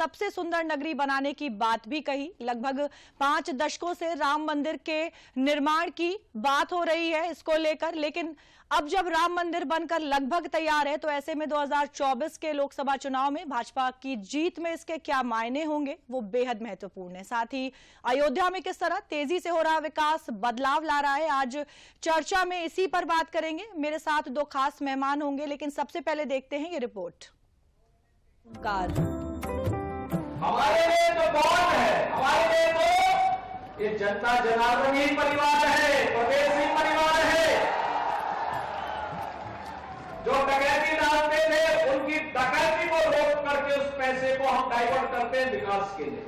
सबसे सुंदर नगरी बनाने की बात भी कही। लगभग 5 दशकों से राम मंदिर के निर्माण की बात हो रही है इसको लेकर, लेकिन अब जब राम मंदिर बनकर लगभग तैयार है तो ऐसे में 2024 के लोकसभा चुनाव में भाजपा की जीत में इसके क्या मायने होंगे वो बेहद महत्वपूर्ण है। साथ ही अयोध्या में किस तरह तेजी से हो रहा विकास बदलाव ला रहा है, आज चर्चा में इसी पर बात करेंगे। मेरे साथ 2 खास मेहमान होंगे, लेकिन सबसे पहले देखते हैं ये रिपोर्ट। हमारे लिए तो कौन है, हमारे लिए तो ये जनता जनार्दन ही परिवार है, प्रदेश ही परिवार है। जो डकैती डालते थे उनकी डकैती को रोक करके उस पैसे को हम डाइवर्ट करते हैं विकास के लिए,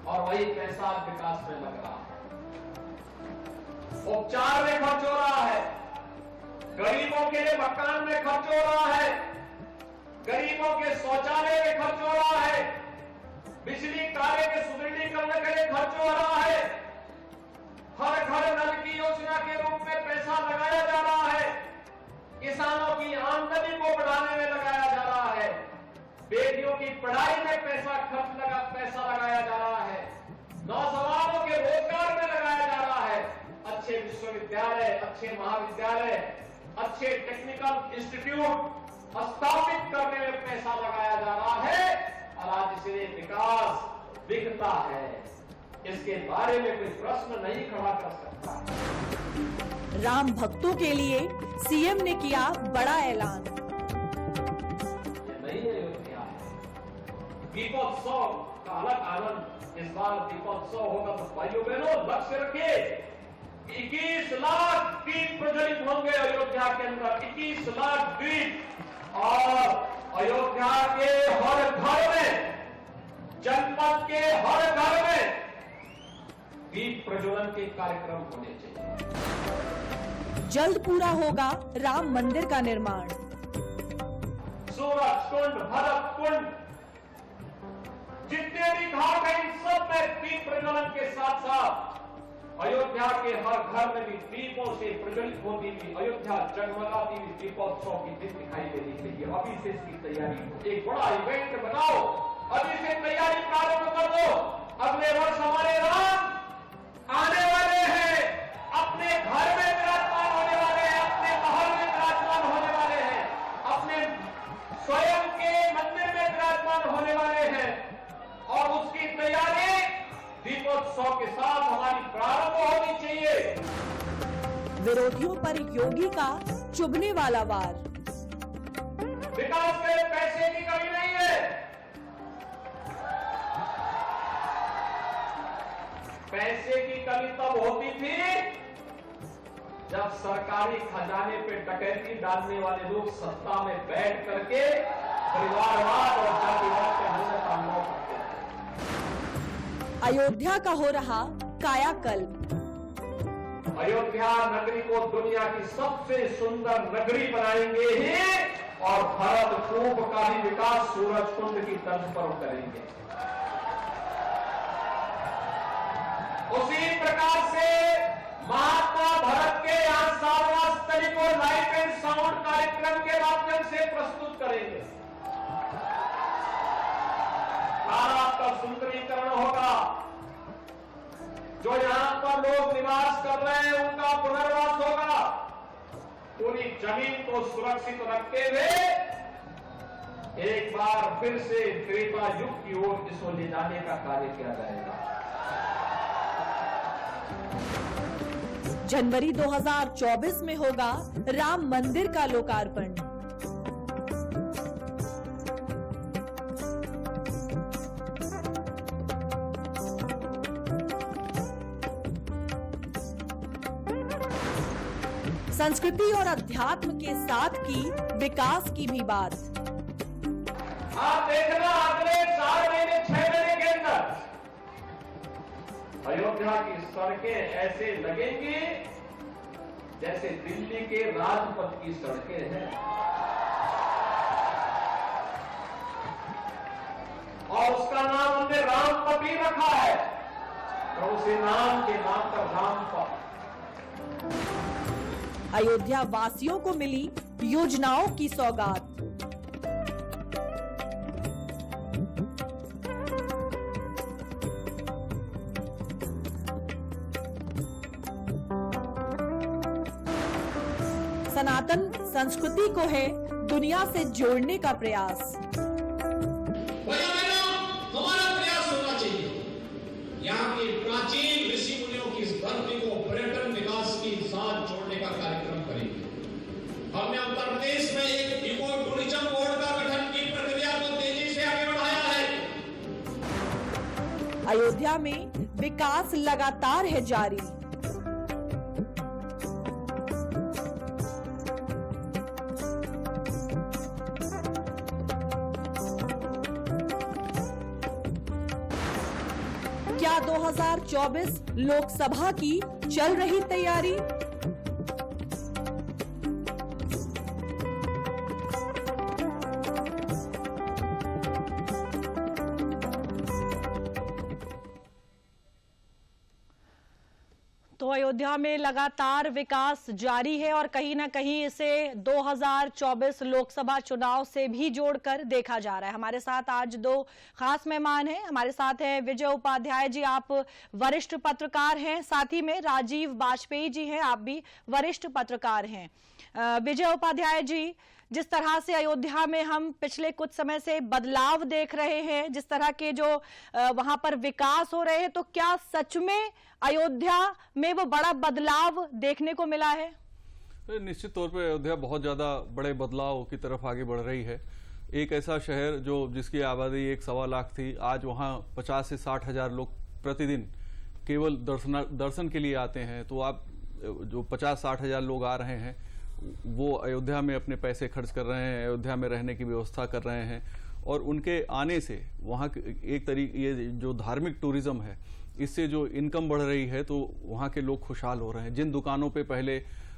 और वही पैसा विकास में लग रहा है। उपचार में खर्च हो रहा है, गरीबों के लिए मकान में खर्च हो रहा है, गरीबों के शौचालय में खर्च हो रहा है, बिजली कार्य के सुदृढ़ीकरण के लिए खर्च हो रहा है, हर घर नल की योजना के रूप में पैसा लगाया जा रहा है, किसानों की आमदनी को बढ़ाने में लगाया जा रहा है, बेटियों की पढ़ाई में पैसा लगाया जा रहा है, नौजवानों के रोजगार में लगाया जा रहा है, अच्छे विश्वविद्यालय, अच्छे महाविद्यालय, अच्छे टेक्निकल इंस्टीट्यूट स्थापित करने में पैसा लगाया जा रहा है, और आज इसे विकास दिखता है। इसके बारे में कोई प्रश्न नहीं खड़ा कर सकता। राम भक्तों के लिए सीएम ने किया बड़ा ऐलान। ये नहीं अयोध्या है, दीपोत्सव का अलग आनंद। इस बार दीपोत्सव होगा तो भाइयों बहनों लक्ष्य रखिए, 21 लाख दीप प्रज्वलित होंगे अयोध्या के अंदर, 21 लाख दीप, और अयोध्या के हर घर में, जनपद के हर घर में दीप प्रज्वलन के कार्यक्रम होने चाहिए। जल्द पूरा होगा राम मंदिर का निर्माण। सूरज कुंड, भरत कुंड, जितने भी घाट हैं इन सब में दीप प्रज्वलन के साथ साथ अयोध्या के हर घर में भी दीपों से प्रज्वलित होती हुई अयोध्या जगमगाती हुई दीपोत्सव की दिन दिखाई देनी चाहिए। अभी से इसकी तैयारी, एक बड़ा इवेंट बनाओ, अभी से तैयारी प्रारंभ कर दो। अगले वर्ष हमारे राम आने वाले हैं, अपने घर में विराजमान होने वाले हैं, अपने महल में विराजमान होने वाले हैं, अपने स्वयं के मंदिर में विराजमान होने वाले हैं, और उसकी तैयारी दीपोत्सव के साथ हमारी प्रारंभ होनी चाहिए। विरोधियों पर योगी का चुभने वाला वार। विकास के लिए पैसे की कमी नहीं है, पैसे की कमी तब होती थी जब सरकारी खजाने पे डकैती डालने वाले लोग सत्ता में बैठ करके परिवारवाद और जातिवाद के मुंह में तांडव करते थे। अयोध्या का हो रहा कायाकल्प। अयोध्या नगरी को दुनिया की सबसे सुंदर नगरी बनाएंगे ही, और भरत कूप का भी विकास सूरज कुंड की तर्ज पर करेंगे। उसी प्रकार से महात्मा भरत के यहाँ सारवा स्थली को लाइट एंड साउंड कार्यक्रम के माध्यम से प्रस्तुत करेंगे। आपका सुंदरीकरण होगा, जो यहां पर लोग निवास कर रहे हैं उनका पुनर्वास होगा, पूरी जमीन को सुरक्षित रखते हुए एक बार फिर से त्रेता युग की ओर इसको ले जाने का कार्य किया जाएगा। जनवरी 2024 में होगा राम मंदिर का लोकार्पण। संस्कृति और अध्यात्म के साथ की विकास की भी बात। आप देखना अगले 4 महीने 6 महीने के अंदर अयोध्या की सड़कें ऐसे लगेंगी जैसे दिल्ली के राजपथ की सड़कें हैं, और उसका नाम हमने रामपथ ही रखा है, तो उसी नाम के नाम पर रामपथ। अयोध्या वासियों को मिली योजनाओं की सौगात। सनातन संस्कृति को है दुनिया से जोड़ने का प्रयास। हमारा प्रयास होना चाहिए यहाँ के प्राचीन ऋषि मुनियों की इस धरती को पर्यटन विकास के साथ जोड़ने का कार्यक्रम करेंगे। हमने उत्तर प्रदेश में एक इको टूरिज्म बोर्ड का गठन की प्रक्रिया को तेजी से आगे बढ़ाया है। अयोध्या में विकास लगातार है जारी। क्या 2024 लोकसभा की चल रही तैयारी? तो अयोध्या में लगातार विकास जारी है और कहीं ना कहीं इसे 2024 लोकसभा चुनाव से भी जोड़कर देखा जा रहा है। हमारे साथ आज दो खास मेहमान हैं। हमारे साथ हैं विजय उपाध्याय जी, आप वरिष्ठ पत्रकार हैं, साथ ही में राजीव वाजपेयी जी हैं, आप भी वरिष्ठ पत्रकार हैं। विजय उपाध्याय जी, जिस तरह से अयोध्या में हम पिछले कुछ समय से बदलाव देख रहे हैं, जिस तरह के जो वहां पर विकास हो रहे हैं, तो क्या सच में अयोध्या में वो बड़ा बदलाव देखने को मिला है? निश्चित तौर पर अयोध्या बहुत ज्यादा बड़े बदलाव की तरफ आगे बढ़ रही है। एक ऐसा शहर जो जिसकी आबादी 1.25 लाख थी, आज वहां 50 से 60 हजार लोग प्रतिदिन केवल दर्शन के लिए आते हैं। तो आप जो 50-60 हजार लोग आ रहे हैं वो अयोध्या में अपने पैसे खर्च कर रहे हैं, अयोध्या में रहने की व्यवस्था कर रहे हैं और उनके आने से वहाँ एक तरीके ये जो धार्मिक टूरिज्म है इससे जो इनकम बढ़ रही है तो वहाँ के लोग खुशहाल हो रहे हैं। जिन दुकानों पे पहले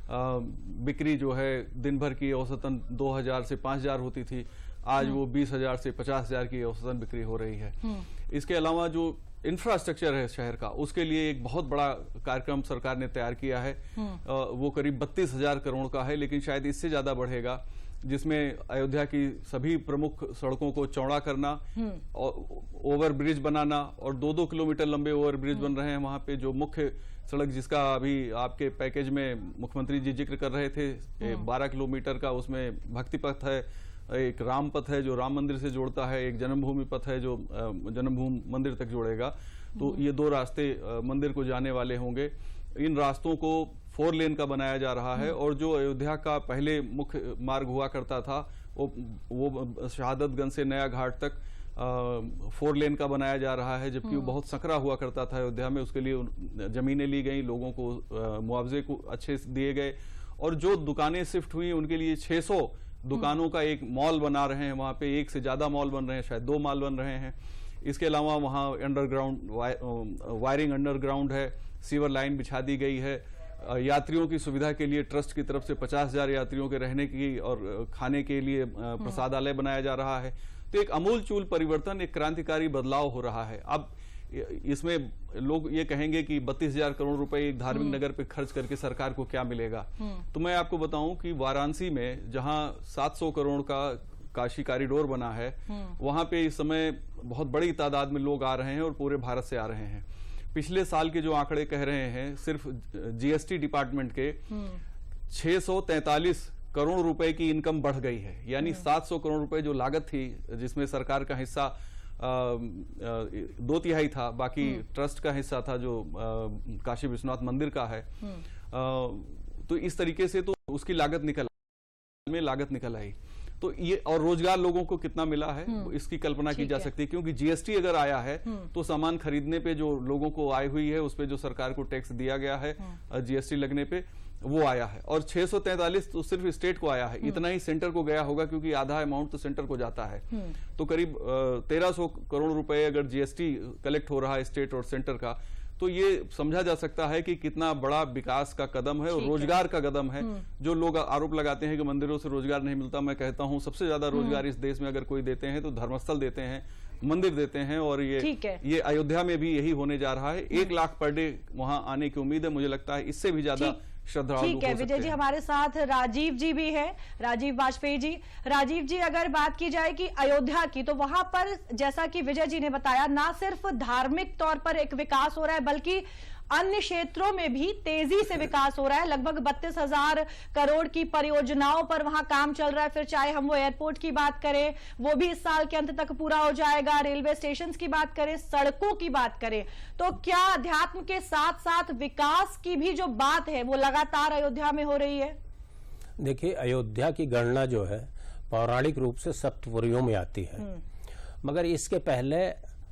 बिक्री जो है दिन भर की औसतन 2000 से 5000 होती थी, आज वो 20,000 से 50,000 की औसतन बिक्री हो रही है। इसके अलावा जो इंफ्रास्ट्रक्चर है शहर का, उसके लिए एक बहुत बड़ा कार्यक्रम सरकार ने तैयार किया है। वो करीब 32,000 करोड़ का है, लेकिन शायद इससे ज्यादा बढ़ेगा, जिसमें अयोध्या की सभी प्रमुख सड़कों को चौड़ा करना और ओवर ब्रिज बनाना और 2-2 किलोमीटर लंबे ओवर ब्रिज बन रहे हैं वहां पे। जो मुख्य सड़क जिसका अभी आपके पैकेज में मुख्यमंत्री जी जिक्र कर रहे थे 12 किलोमीटर का, उसमें भक्ति पथ है, एक राम पथ है जो राम मंदिर से जोड़ता है, एक जन्मभूमि पथ है जो जन्मभूमि मंदिर तक जोड़ेगा। तो ये 2 रास्ते मंदिर को जाने वाले होंगे। इन रास्तों को 4 लेन का बनाया जा रहा है और जो अयोध्या का पहले मुख्य मार्ग हुआ करता था वो शहादतगंज से नया घाट तक 4 लेन का बनाया जा रहा है, जबकि वो बहुत सकरा हुआ करता था अयोध्या में। उसके लिए जमीनें ली गई, लोगों को मुआवजे को अच्छे से दिए गए और जो दुकानें शिफ्ट हुई उनके लिए 600 दुकानों का एक मॉल बना रहे हैं। वहां पे 1 से ज्यादा मॉल बन रहे हैं, शायद 2 मॉल बन रहे हैं। इसके अलावा वहां अंडरग्राउंड वायरिंग अंडरग्राउंड है, सीवर लाइन बिछा दी गई है। यात्रियों की सुविधा के लिए ट्रस्ट की तरफ से 50,000 यात्रियों के रहने की और खाने के लिए प्रसादालय बनाया जा रहा है। तो एक अमूलचूल परिवर्तन, एक क्रांतिकारी बदलाव हो रहा है। अब इसमें लोग ये कहेंगे कि 32,000 करोड़ रुपए एक धार्मिक नगर पे खर्च करके सरकार को क्या मिलेगा। तो मैं आपको बताऊं कि वाराणसी में जहां 700 करोड़ का काशी कॉरिडोर बना है, वहां पे इस समय बहुत बड़ी तादाद में लोग आ रहे हैं और पूरे भारत से आ रहे हैं। पिछले साल के जो आंकड़े कह रहे हैं, सिर्फ जीएसटी डिपार्टमेंट के 643 करोड़ रुपए की इनकम बढ़ गई है। यानी 700 करोड़ रुपए जो लागत थी, जिसमें सरकार का हिस्सा 2/3 था, बाकी ट्रस्ट का हिस्सा था जो काशी विश्वनाथ मंदिर का है। तो इस तरीके से तो उसकी लागत निकल आई। तो ये और रोजगार लोगों को कितना मिला है इसकी कल्पना की जा सकती है, क्योंकि जीएसटी अगर आया है तो सामान खरीदने पे जो लोगों को आय हुई है उस पे जो सरकार को टैक्स दिया गया है जीएसटी लगने पे वो आया है। और 643 तो सिर्फ स्टेट को आया है, इतना ही सेंटर को गया होगा क्योंकि आधा अमाउंट तो सेंटर को जाता है। तो करीब 1300 करोड़ रुपए अगर जीएसटी कलेक्ट हो रहा है स्टेट और सेंटर का, तो ये समझा जा सकता है कि कितना बड़ा विकास का कदम है और रोजगार का कदम है। जो लोग आरोप लगाते हैं कि मंदिरों से रोजगार नहीं मिलता, मैं कहता हूं सबसे ज्यादा रोजगार इस देश में अगर कोई देते हैं तो धर्मस्थल देते हैं, मंदिर देते हैं। और ये अयोध्या में भी यही होने जा रहा है। 1 लाख पर डे वहां आने की उम्मीद है। मुझे लगता है इससे भी ज्यादा श्रद्धालु। ठीक है विजय जी, हमारे साथ राजीव जी भी है, राजीव वाजपेयी जी। राजीव जी, अगर बात की जाए कि अयोध्या की, तो वहां पर जैसा कि विजय जी ने बताया, ना सिर्फ धार्मिक तौर पर एक विकास हो रहा है बल्कि अन्य क्षेत्रों में भी तेजी से विकास हो रहा है। लगभग 32,000 करोड़ की परियोजनाओं पर वहां काम चल रहा है। फिर चाहे हम वो एयरपोर्ट की बात करें, वो भी इस साल के अंत तक पूरा हो जाएगा। रेलवे स्टेशन की बात करें, सड़कों की बात करें, तो क्या अध्यात्म के साथ साथ विकास की भी जो बात है वो लगातार अयोध्या में हो रही है? देखिए, अयोध्या की गणना जो है पौराणिक रूप से सप्तपुरियों में आती है, मगर इसके पहले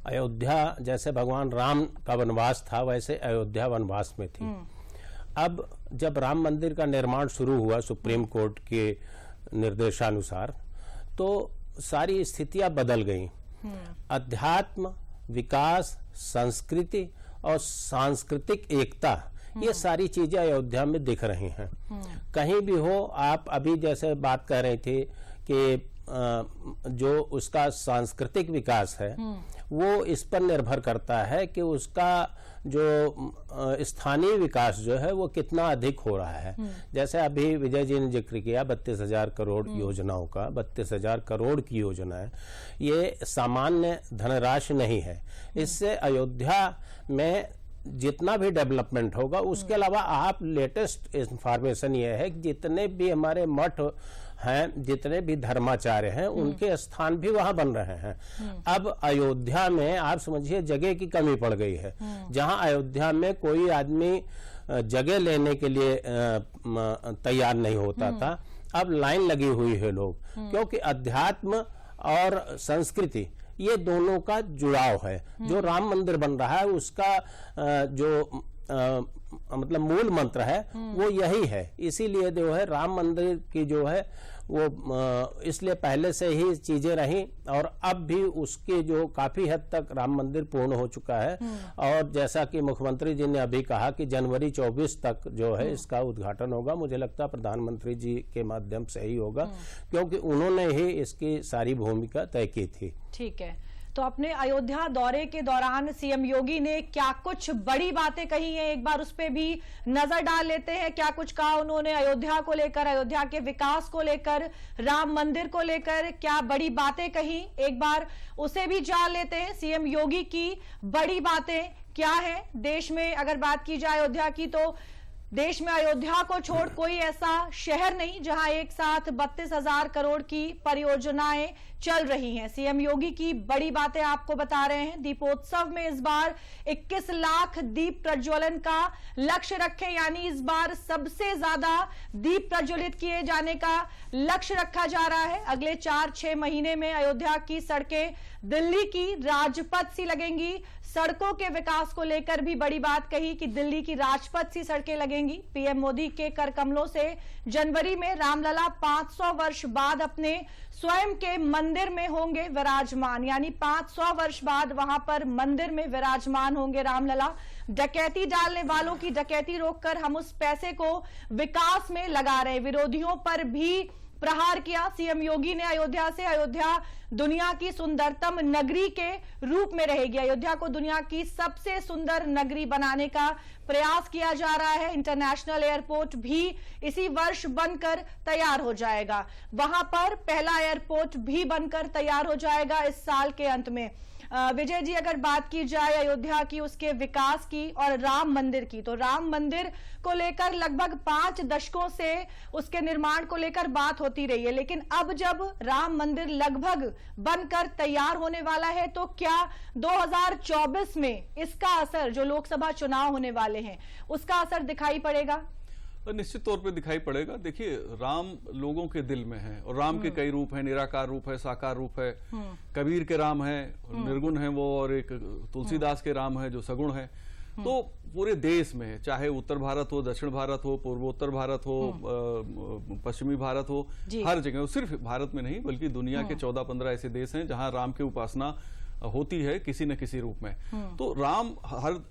अयोध्या जैसे भगवान राम का वनवास था वैसे अयोध्या वनवास में थी। अब जब राम मंदिर का निर्माण शुरू हुआ सुप्रीम कोर्ट के निर्देशानुसार, तो सारी स्थितियां बदल गईं। अध्यात्म, विकास, संस्कृति और सांस्कृतिक एकता, ये सारी चीजें अयोध्या में दिख रही हैं। कहीं भी हो, आप अभी जैसे बात कर रहे थे कि जो उसका सांस्कृतिक विकास है वो इस पर निर्भर करता है कि उसका जो स्थानीय विकास जो है वो कितना अधिक हो रहा है। जैसे अभी विजय जी ने जिक्र किया 32,000 करोड़ योजनाओं का। 32,000 करोड़ की योजना है, ये सामान्य धनराशि नहीं है। इससे अयोध्या में जितना भी डेवलपमेंट होगा, उसके अलावा आप लेटेस्ट इंफॉर्मेशन ये है कि जितने भी हमारे मठ हैं, जितने भी धर्माचार्य हैं, उनके स्थान भी वहां बन रहे हैं। अब अयोध्या में आप समझिए जगह की कमी पड़ गई है। जहां अयोध्या में कोई आदमी जगह लेने के लिए तैयार नहीं होता था, अब लाइन लगी हुई है लोग, क्योंकि अध्यात्म और संस्कृति ये दोनों का जुड़ाव है। जो राम मंदिर बन रहा है उसका जो मतलब मूल मंत्र है वो यही है। इसीलिए जो है राम मंदिर की जो है वो इसलिए पहले से ही चीजें रही और अब भी उसके जो काफी हद तक राम मंदिर पूर्ण हो चुका है। और जैसा कि मुख्यमंत्री जी ने अभी कहा कि जनवरी 24 तक जो है इसका उद्घाटन होगा। मुझे लगता है प्रधानमंत्री जी के माध्यम से ही होगा, क्योंकि उन्होंने ही इसकी सारी भूमिका तय की थी। ठीक है, तो अपने अयोध्या दौरे के दौरान सीएम योगी ने क्या कुछ बड़ी बातें कही हैं, एक बार उस पर भी नजर डाल लेते हैं। क्या कुछ कहा उन्होंने अयोध्या को लेकर, अयोध्या के विकास को लेकर, राम मंदिर को लेकर, क्या बड़ी बातें कही, एक बार उसे भी जान लेते हैं। सीएम योगी की बड़ी बातें क्या है देश में? अगर बात की जाए अयोध्या की, तो देश में अयोध्या को छोड़ कोई ऐसा शहर नहीं जहां एक साथ 32,000 करोड़ की परियोजनाएं चल रही हैं। सीएम योगी की बड़ी बातें आपको बता रहे हैं। दीपोत्सव में इस बार 21 लाख दीप प्रज्वलन का लक्ष्य रखें, यानी इस बार सबसे ज्यादा दीप प्रज्वलित किए जाने का लक्ष्य रखा जा रहा है। अगले 4-6 महीने में अयोध्या की सड़कें दिल्ली की राजपथ सी लगेंगी। सड़कों के विकास को लेकर भी बड़ी बात कही कि दिल्ली की राजपथ सी सड़कें लगेंगी। पीएम मोदी के कर कमलों से जनवरी में रामलला 500 वर्ष बाद अपने स्वयं के मंदिर में होंगे विराजमान, यानी 500 वर्ष बाद वहां पर मंदिर में विराजमान होंगे रामलला। डकैती डालने वालों की डकैती रोककर हम उस पैसे को विकास में लगा रहे। विरोधियों पर भी प्रहार किया सीएम योगी ने अयोध्या से। अयोध्या दुनिया की सुंदरतम नगरी के रूप में रहेगी। अयोध्या को दुनिया की सबसे सुंदर नगरी बनाने का प्रयास किया जा रहा है। इंटरनेशनल एयरपोर्ट भी इसी वर्ष बनकर तैयार हो जाएगा। वहां पर पहला एयरपोर्ट भी बनकर तैयार हो जाएगा इस साल के अंत में। विजय जी, अगर बात की जाए अयोध्या की, उसके विकास की और राम मंदिर की, तो राम मंदिर को लेकर लगभग 5 दशकों से उसके निर्माण को लेकर बात होती रही है, लेकिन अब जब राम मंदिर लगभग बनकर तैयार होने वाला है, तो क्या 2024 में इसका असर, जो लोकसभा चुनाव होने वाले हैं, उसका असर दिखाई पड़ेगा? निश्चित तौर पे दिखाई पड़ेगा। देखिए, राम लोगों के दिल में है और राम के कई रूप हैं। निराकार रूप है, साकार रूप है। कबीर के राम है, निर्गुण है वो, और एक तुलसीदास के राम है जो सगुण है। तो पूरे देश में है, चाहे उत्तर भारत हो, दक्षिण भारत हो, पूर्वोत्तर भारत हो, पश्चिमी भारत हो, हर जगह, सिर्फ भारत में नहीं बल्कि दुनिया के 14-15 ऐसे देश हैं जहां राम की उपासना होती है किसी न किसी रूप में। तो राम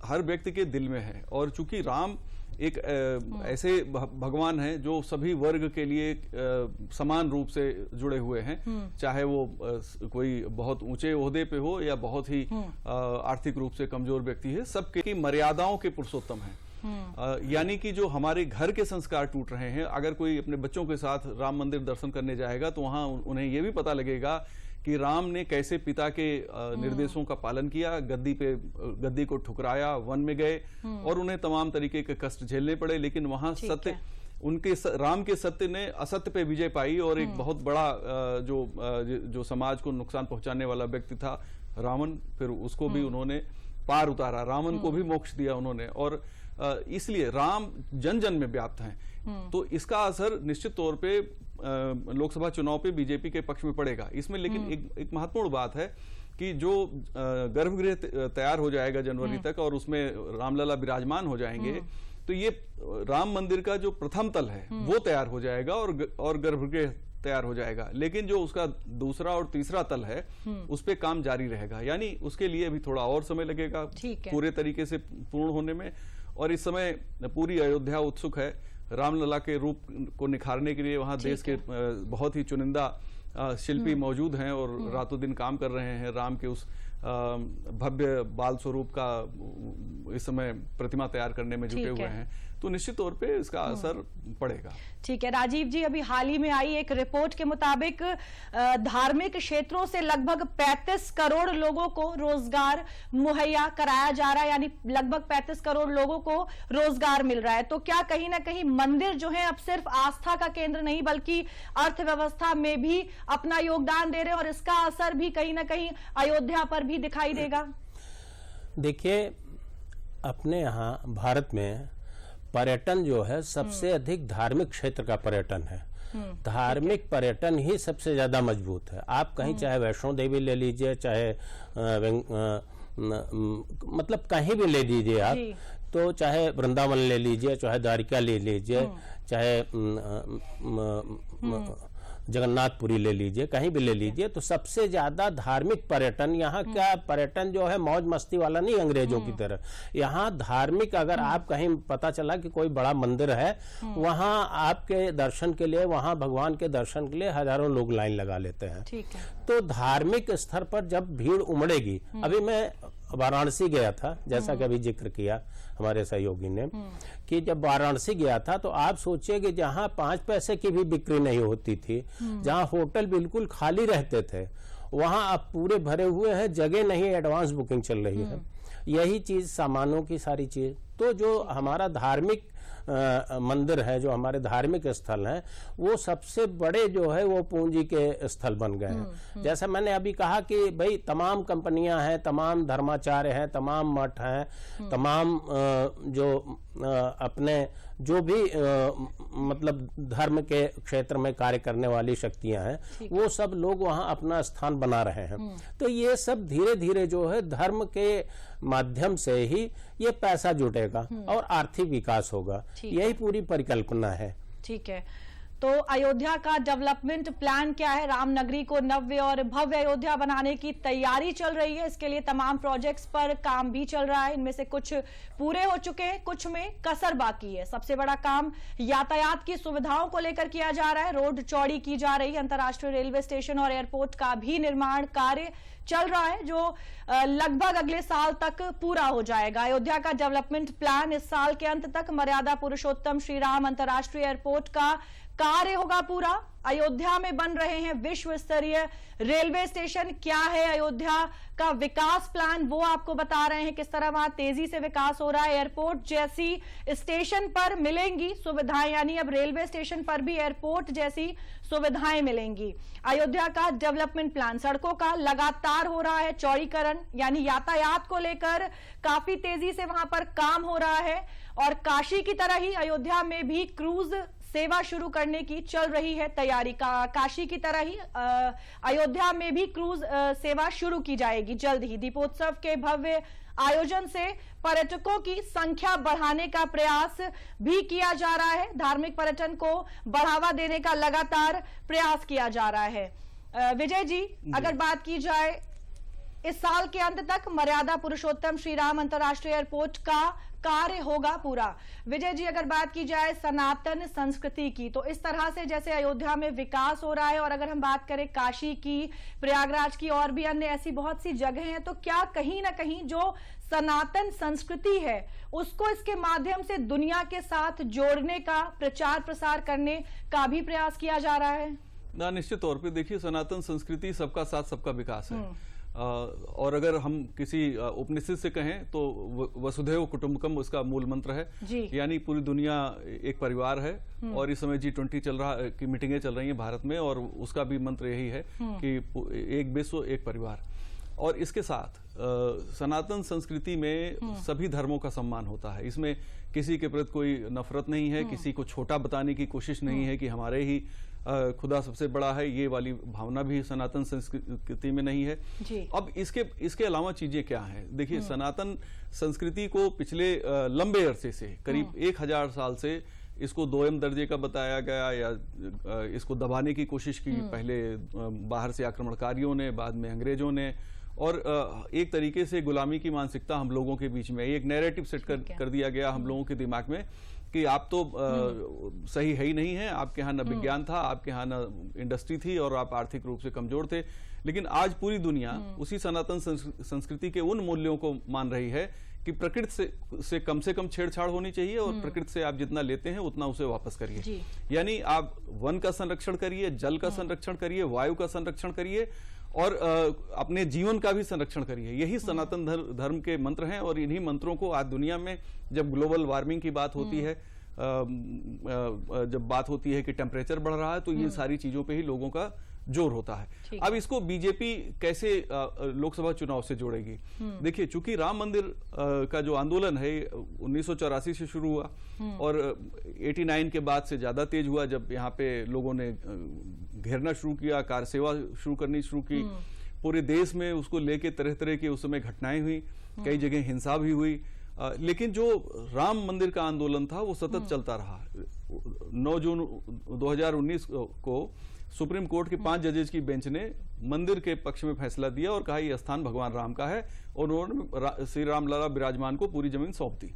हर व्यक्ति के दिल में है। और चूंकि राम एक ऐसे भगवान हैं जो सभी वर्ग के लिए समान रूप से जुड़े हुए हैं, चाहे वो कोई बहुत ऊंचे ओहदे पे हो या बहुत ही आर्थिक रूप से कमजोर व्यक्ति है, सबकी मर्यादाओं के पुरुषोत्तम हैं। यानी कि जो हमारे घर के संस्कार टूट रहे हैं, अगर कोई अपने बच्चों के साथ राम मंदिर दर्शन करने जाएगा तो वहां उन्हें ये भी पता लगेगा कि राम ने कैसे पिता के निर्देशों का पालन किया, गद्दी को ठुकराया, वन में गए और उन्हें तमाम तरीके के कष्ट झेलने पड़े, लेकिन वहां सत्य राम के सत्य ने असत्य पे विजय पाई और एक बहुत बड़ा जो समाज को नुकसान पहुंचाने वाला व्यक्ति था रावण, फिर उसको भी उन्होंने पार उतारा, रावण को भी मोक्ष दिया उन्होंने। और इसलिए राम जन जन में व्याप्त हैं, तो इसका असर निश्चित तौर पे लोकसभा चुनाव पे बीजेपी के पक्ष में पड़ेगा। इसमें लेकिन एक महत्वपूर्ण बात है कि जो गर्भगृह तैयार हो जाएगा जनवरी तक और उसमें रामलला विराजमान हो जाएंगे, तो ये राम मंदिर का जो प्रथम तल है वो तैयार हो जाएगा और गर्भगृह तैयार हो जाएगा, लेकिन जो उसका दूसरा और तीसरा तल है उस पे काम जारी रहेगा, यानी उसके लिए भी थोड़ा और समय लगेगा पूरे तरीके से पूर्ण होने में। और इस समय पूरी अयोध्या उत्सुक है रामलला के रूप को निखारने के लिए। वहां देश के बहुत ही चुनिंदा शिल्पी मौजूद हैं और रातों दिन काम कर रहे हैं राम के उस भव्य बाल स्वरूप का इस समय प्रतिमा तैयार करने में जुटे हुए हैं, तो निश्चित तौर पे इसका असर पड़ेगा। ठीक है राजीव जी, अभी हाल ही में आई एक रिपोर्ट के मुताबिक धार्मिक क्षेत्रों से लगभग 35 करोड़ लोगों को रोजगार मुहैया कराया जा रहा है, यानी लगभग 35 करोड़ लोगों को रोजगार मिल रहा है। तो क्या कहीं ना कहीं मंदिर जो है अब सिर्फ आस्था का केंद्र नहीं बल्कि अर्थव्यवस्था में भी अपना योगदान दे रहे हैं और इसका असर भी कहीं ना कहीं अयोध्या पर भी दिखाई देगा? देखिए, अपने यहाँ भारत में पर्यटन जो है सबसे अधिक धार्मिक क्षेत्र का पर्यटन है। धार्मिक पर्यटन ही सबसे ज्यादा मजबूत है। आप कहीं चाहे वैष्णो देवी ले लीजिए, चाहे मतलब कहीं भी ले लीजिए आप, तो चाहे वृंदावन ले लीजिए, चाहे द्वारिका ले लीजिए, चाहे जगन्नाथपुरी ले लीजिए, कहीं भी ले लीजिए, तो सबसे ज्यादा धार्मिक पर्यटन यहाँ का पर्यटन जो है मौज मस्ती वाला नहीं अंग्रेजों की तरह। यहाँ धार्मिक, अगर आप कहीं पता चला कि कोई बड़ा मंदिर है, वहाँ आपके दर्शन के लिए, वहाँ भगवान के दर्शन के लिए हजारों लोग लाइन लगा लेते हैं। ठीक है। तो धार्मिक स्तर पर जब भीड़ उमड़ेगी, अभी मैं वाराणसी गया था, जैसा कि अभी जिक्र किया हमारे सहयोगी ने, कि जब वाराणसी गया था तो आप सोचिए कि जहां 5 पैसे की भी बिक्री नहीं होती थी, जहां होटल बिल्कुल खाली रहते थे, वहां अब पूरे भरे हुए हैं, जगह नहीं, एडवांस बुकिंग चल रही है। यही चीज सामानों की सारी चीज, तो जो हमारा धार्मिक मंदिर है, जो हमारे धार्मिक स्थल हैं, वो सबसे बड़े जो है वो पूंजी के स्थल बन गए हैं। जैसा मैंने अभी कहा कि भाई तमाम कंपनियां हैं, तमाम धर्माचार्य हैं, तमाम मठ हैं, तमाम जो अपने जो भी मतलब धर्म के क्षेत्र में कार्य करने वाली शक्तियां हैं, वो सब लोग वहां अपना स्थान बना रहे हैं। तो ये सब धीरे धीरे जो है धर्म के माध्यम से ही ये पैसा जुटेगा और आर्थिक विकास होगा। यही पूरी परिकल्पना है। ठीक है, तो अयोध्या का डेवलपमेंट प्लान क्या है? रामनगरी को नव्य और भव्य अयोध्या बनाने की तैयारी चल रही है। इसके लिए तमाम प्रोजेक्ट्स पर काम भी चल रहा है। इनमें से कुछ पूरे हो चुके हैं, कुछ में कसर बाकी है। सबसे बड़ा काम यातायात की सुविधाओं को लेकर किया जा रहा है। रोड चौड़ी की जा रही है। अंतर्राष्ट्रीय रेलवे स्टेशन और एयरपोर्ट का भी निर्माण कार्य चल रहा है, जो लगभग अगले साल तक पूरा हो जाएगा। अयोध्या का डेवलपमेंट प्लान इस साल के अंत तक मर्यादा पुरुषोत्तम श्री राम अंतर्राष्ट्रीय एयरपोर्ट का कार्य होगा पूरा। अयोध्या में बन रहे हैं विश्व स्तरीय रेलवे स्टेशन। क्या है अयोध्या का विकास प्लान, वो आपको बता रहे हैं किस तरह वहां तेजी से विकास हो रहा है। एयरपोर्ट जैसी स्टेशन पर मिलेंगी सुविधाएं, यानी अब रेलवे स्टेशन पर भी एयरपोर्ट जैसी सुविधाएं मिलेंगी। अयोध्या का डेवलपमेंट प्लान, सड़कों का लगातार हो रहा है चौड़ीकरण, यानी यातायात को लेकर काफी तेजी से वहां पर काम हो रहा है। और काशी की तरह ही अयोध्या में भी क्रूज सेवा शुरू करने की चल रही है तैयारी। काशी की तरह ही अयोध्या में भी क्रूज सेवा शुरू की जाएगी जल्द ही। दीपोत्सव के भव्य आयोजन से पर्यटकों की संख्या बढ़ाने का प्रयास भी किया जा रहा है। धार्मिक पर्यटन को बढ़ावा देने का लगातार प्रयास किया जा रहा है। विजय जी, अगर बात की जाए इस साल के अंत तक मर्यादा पुरुषोत्तम श्री राम अंतर्राष्ट्रीय एयरपोर्ट का कार्य होगा पूरा। विजय जी, अगर बात की जाए सनातन संस्कृति की, तो इस तरह से जैसे अयोध्या में विकास हो रहा है, और अगर हम बात करें काशी की, प्रयागराज की, और भी अन्य ऐसी बहुत सी जगह हैं, तो क्या कहीं ना कहीं जो सनातन संस्कृति है उसको इसके माध्यम से दुनिया के साथ जोड़ने का, प्रचार प्रसार करने का भी प्रयास किया जा रहा है? ना, निश्चित तौर पे देखिए, सनातन संस्कृति सबका साथ सबका विकास है। और अगर हम किसी उपनिषद से कहें तो वसुधैव कुटुंबकम उसका मूल मंत्र है, यानी पूरी दुनिया एक परिवार है। और इस समय G20 चल रहा की मीटिंगें चल रही हैं भारत में, और उसका भी मंत्र यही है कि एक विश्व एक परिवार। और इसके साथ सनातन संस्कृति में सभी धर्मों का सम्मान होता है। इसमें किसी के प्रति कोई नफरत नहीं है, किसी को छोटा बताने की कोशिश नहीं है कि हमारे ही खुदा सबसे बड़ा है, ये वाली भावना भी सनातन संस्कृति में नहीं है जी। अब इसके अलावा चीजें क्या हैं? देखिए, सनातन संस्कृति को पिछले लंबे अरसे से, करीब 1000 साल से इसको दोयम दर्जे का बताया गया, या इसको दबाने की कोशिश की, पहले बाहर से आक्रमणकारियों ने, बाद में अंग्रेजों ने, और एक तरीके से गुलामी की मानसिकता हम लोगों के बीच में, एक नैरेटिव सेट कर दिया गया हम लोगों के दिमाग में कि आप तो सही है ही नहीं है, आपके यहाँ न विज्ञान था, आपके यहाँ न इंडस्ट्री थी, और आप आर्थिक रूप से कमजोर थे। लेकिन आज पूरी दुनिया उसी सनातन संस्कृति के उन मूल्यों को मान रही है कि प्रकृति से कम छेड़छाड़ होनी चाहिए, और प्रकृति से आप जितना लेते हैं उतना उसे वापस करिए। यानी आप वन का संरक्षण करिए, जल का संरक्षण करिए, वायु का संरक्षण करिए, और अपने जीवन का भी संरक्षण करिए। यही सनातन धर्म के मंत्र हैं। और इन्हीं मंत्रों को आज दुनिया में जब ग्लोबल वार्मिंग की बात होती है, जब बात होती है कि टेम्परेचर बढ़ रहा है, तो ये सारी चीजों पे ही लोगों का जोर होता है। अब इसको बीजेपी कैसे लोकसभा चुनाव से जोड़ेगी? देखिए, चूंकि राम मंदिर का जो आंदोलन है 1984 से शुरू हुआ, और 89 के बाद से ज्यादा तेज हुआ, जब यहाँ पे लोगों ने घेरना शुरू किया, कार सेवा शुरू करनी शुरू की। पूरे देश में उसको लेके तरह तरह की उस समय घटनाएं हुई, कई जगह हिंसा भी हुई। लेकिन जो राम मंदिर का आंदोलन था वो सतत चलता रहा। 9 जून 2019 को सुप्रीम कोर्ट के 5 जजेज की बेंच ने मंदिर के पक्ष में फैसला दिया और कहा यह स्थान भगवान राम का है, और उन्होंने श्री राम लला विराजमान को पूरी जमीन सौंप दी।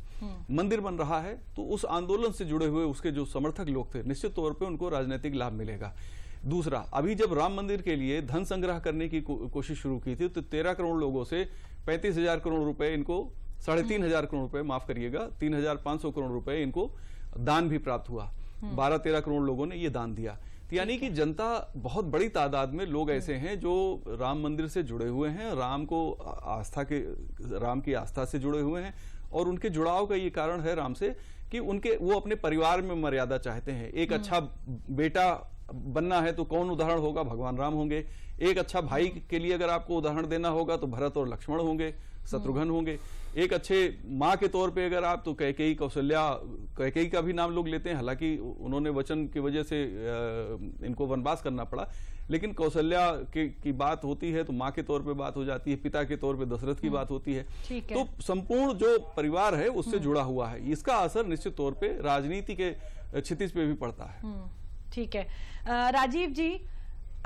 मंदिर बन रहा है, तो उस आंदोलन से जुड़े हुए उसके जो समर्थक लोग थे, निश्चित तौर पे उनको राजनीतिक लाभ मिलेगा। दूसरा, अभी जब राम मंदिर के लिए धन संग्रह करने की कोशिश शुरू की थी, तो 13 करोड़ लोगों से 35,000 करोड़ रुपए इनको, 3,500 करोड़ रुपए, माफ करिएगा, 3,500 करोड़ रुपए इनको दान भी प्राप्त हुआ। 12-13 करोड़ लोगों ने ये दान दिया। यानी कि जनता, बहुत बड़ी तादाद में लोग ऐसे हैं जो राम मंदिर से जुड़े हुए हैं, राम की आस्था से जुड़े हुए हैं, और उनके जुड़ाव का ये कारण है राम से कि वो अपने परिवार में मर्यादा चाहते हैं। एक अच्छा बेटा बनना है तो कौन उदाहरण होगा? भगवान राम होंगे। एक अच्छा भाई के लिए अगर आपको उदाहरण देना होगा तो भरत और लक्ष्मण होंगे, शत्रुघ्न होंगे। एक अच्छे माँ के तौर पे अगर आप, तो कैकेयी, कौशल्या, कैकेयी का भी नाम लोग लेते हैं, हालांकि उन्होंने वचन की वजह से इनको वनवास करना पड़ा, लेकिन कौशल्या की बात होती है तो माँ के तौर पे बात हो जाती है, पिता के तौर पे दशरथ की बात होती है। तो संपूर्ण जो परिवार है उससे जुड़ा हुआ है। इसका असर निश्चित तौर पे राजनीति के क्षितिज पे भी पड़ता है। ठीक है। राजीव जी,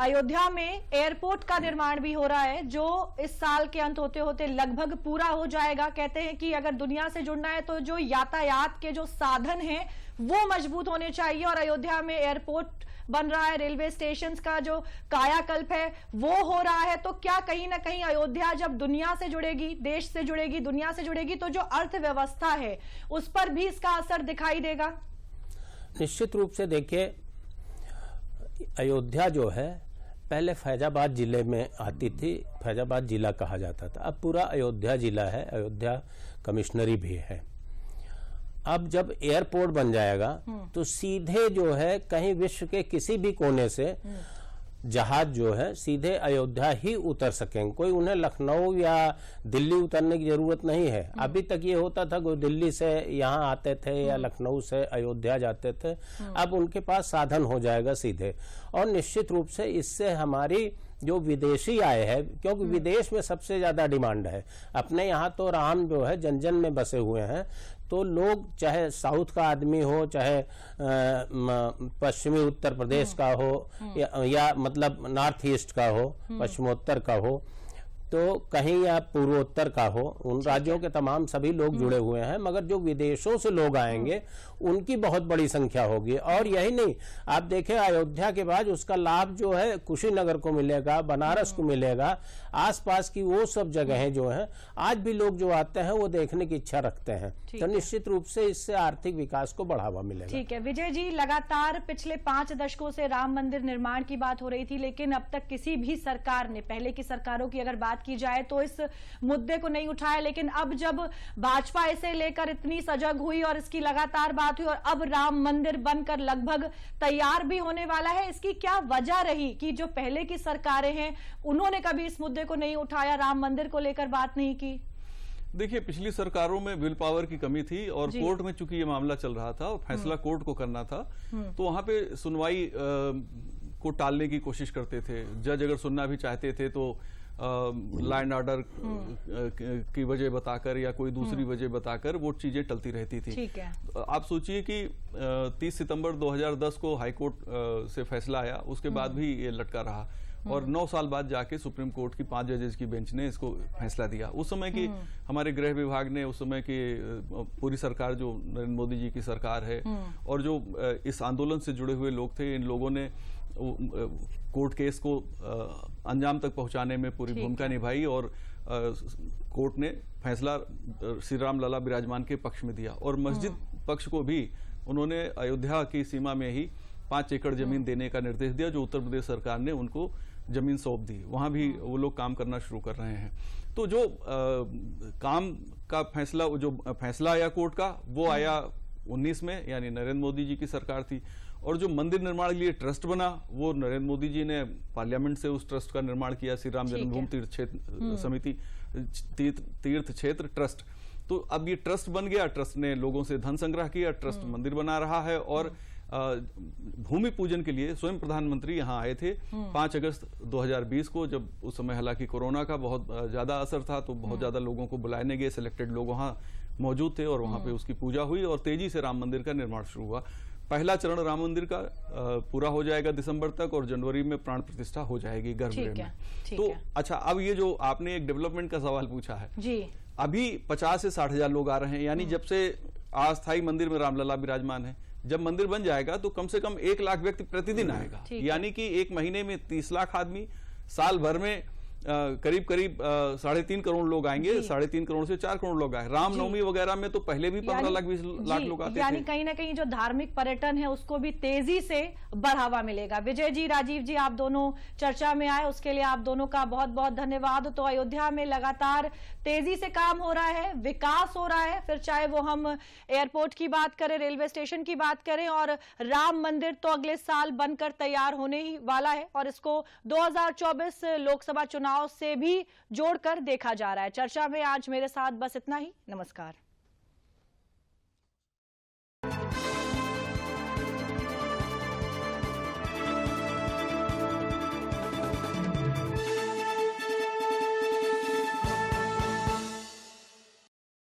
अयोध्या में एयरपोर्ट का निर्माण भी हो रहा है, जो इस साल के अंत होते होते लगभग पूरा हो जाएगा। कहते हैं कि अगर दुनिया से जुड़ना है तो जो यातायात के जो साधन हैं वो मजबूत होने चाहिए, और अयोध्या में एयरपोर्ट बन रहा है, रेलवे स्टेशन का जो कायाकल्प है वो हो रहा है। तो क्या कहीं ना कहीं अयोध्या जब दुनिया से जुड़ेगी, देश से जुड़ेगी, दुनिया से जुड़ेगी, तो जो अर्थव्यवस्था है उस पर भी इसका असर दिखाई देगा? निश्चित रूप से। देखिए, अयोध्या जो है पहले फैजाबाद जिले में आती थी, फैजाबाद जिला कहा जाता था। अब पूरा अयोध्या जिला है, अयोध्या कमिश्नरी भी है। अब जब एयरपोर्ट बन जाएगा तो सीधे जो है कहीं विश्व के किसी भी कोने से जहाज जो है सीधे अयोध्या ही उतर सकेंगे। कोई उन्हें लखनऊ या दिल्ली उतरने की जरूरत नहीं है। अभी तक ये होता था कोई दिल्ली से यहाँ आते थे या लखनऊ से अयोध्या जाते थे, अब उनके पास साधन हो जाएगा सीधे। और निश्चित रूप से इससे हमारी जो विदेशी आए हैं, क्योंकि विदेश में सबसे ज्यादा डिमांड है, अपने यहाँ तो राम जो है जन जन में बसे हुए हैं, तो लोग चाहे साउथ का आदमी हो, चाहे पश्चिमी उत्तर प्रदेश का हो, या मतलब नॉर्थ ईस्ट का हो, पश्चिमोत्तर का हो, तो कहीं या पूर्वोत्तर का हो, उन राज्यों के तमाम सभी लोग जुड़े हुए हैं, मगर जो विदेशों से लोग आएंगे उनकी बहुत बड़ी संख्या होगी। और यही नहीं, आप देखें अयोध्या के बाद उसका लाभ जो है कुशीनगर को मिलेगा, बनारस को मिलेगा, आसपास की वो सब जगहें जो हैं आज भी लोग जो आते हैं वो देखने की इच्छा रखते हैं। तो निश्चित रूप से इससे आर्थिक विकास को बढ़ावा मिलेगा। ठीक है विजय जी, लगातार पिछले 5 दशकों से राम मंदिर निर्माण की बात हो रही थी, लेकिन अब तक किसी भी सरकार ने, पहले की सरकारों की अगर बात की जाए तो इस मुद्दे को नहीं उठाया, लेकिन अब जब भाजपा इसे लेकर इतनी सजग हुई और इसकी लगातार बात हुई और अब राम मंदिर बनकर लगभग तैयार भी होने वाला है, इसकी क्या वजह रही कि जो पहले की सरकारें हैं उन्होंने कभी इस मुद्दे को नहीं उठाया, राम मंदिर को लेकर बात नहीं की? देखिए, पिछली सरकारों में विल पावर की कमी थी और कोर्ट में चूंकि ये मामला चल रहा था और फैसला कोर्ट को करना था, तो वहां पे सुनवाई को टालने की कोशिश करते थे। जज अगर सुनना भी चाहते थे तो लॉ एंड ऑर्डर की वजह बताकर या कोई दूसरी वजह बताकर वो चीजें टलती रहती थी। ठीक है। आप सोचिए कि 30 सितंबर 2010 को हाईकोर्ट से फैसला आया, उसके बाद भी ये लटका रहा और 9 साल बाद जाके सुप्रीम कोर्ट की 5 जजेस की बेंच ने इसको फैसला दिया। उस समय की हमारे गृह विभाग ने, उस समय की पूरी सरकार जो नरेंद्र मोदी जी की सरकार है और जो इस आंदोलन से जुड़े हुए लोग थे, इन लोगों ने कोर्ट केस को अंजाम तक पहुंचाने में पूरी भूमिका निभाई और कोर्ट ने फैसला श्री राम लला विराजमान के पक्ष में दिया और मस्जिद पक्ष को भी उन्होंने अयोध्या की सीमा में ही 5 एकड़ जमीन देने का निर्देश दिया, जो उत्तर प्रदेश सरकार ने उनको जमीन सौंप दी। वहां भी वो लोग काम करना शुरू कर रहे हैं। तो जो काम का फैसला, जो फैसला आया कोर्ट का, वो आया 19 में, यानी नरेंद्र मोदी जी की सरकार थी। और जो मंदिर निर्माण के लिए ट्रस्ट बना, वो नरेंद्र मोदी जी ने पार्लियामेंट से उस ट्रस्ट का निर्माण किया, श्री राम जन्मभूमि तीर्थ क्षेत्र समिति, तीर्थ क्षेत्र ट्रस्ट। तो अब ये ट्रस्ट बन गया, ट्रस्ट ने लोगों से धन संग्रह किया, ट्रस्ट मंदिर बना रहा है और भूमि पूजन के लिए स्वयं प्रधानमंत्री यहाँ आए थे 5 अगस्त 2020 को, जब उस समय हालांकि कोरोना का बहुत ज्यादा असर था, तो बहुत ज्यादा लोगों को बुलाने गए, सिलेक्टेड लोग वहां मौजूद थे और वहां पे उसकी पूजा हुई और तेजी से राम मंदिर का निर्माण शुरू हुआ। पहला चरण राम मंदिर का पूरा हो जाएगा दिसंबर तक और जनवरी में प्राण प्रतिष्ठा हो जाएगी गर्भगृह में। तो अच्छा, अब ये जो आपने एक डेवलपमेंट का सवाल पूछा है जी, अभी 50 से 60 हजार लोग आ रहे हैं, यानी जब से अस्थायी मंदिर में रामलला विराजमान है, जब मंदिर बन जाएगा तो कम से कम 1 लाख व्यक्ति प्रतिदिन आएगा, यानी कि एक महीने में 30 लाख आदमी, साल भर में करीब 3.5 करोड़ लोग आएंगे, 3.5 करोड़ से 4 करोड़ लोग आए। रामनवमी वगैरह में तो पहले भी 15 लाख 20 लाख लोग आते थे। यानी कहीं ना कहीं जो धार्मिक पर्यटन है उसको भी तेजी से बढ़ावा मिलेगा। विजय जी, राजीव जी, आप दोनों चर्चा में आए, उसके लिए आप दोनों का बहुत बहुत धन्यवाद। तो अयोध्या में लगातार तेजी से काम हो रहा है, विकास हो रहा है, फिर चाहे वो हम एयरपोर्ट की बात करें, रेलवे स्टेशन की बात करें, और राम मंदिर तो अगले साल बनकर तैयार होने ही वाला है और इसको 2024 लोकसभा चुनाव से भी जोड़कर देखा जा रहा है। चर्चा में आज मेरे साथ बस इतना ही। नमस्कार।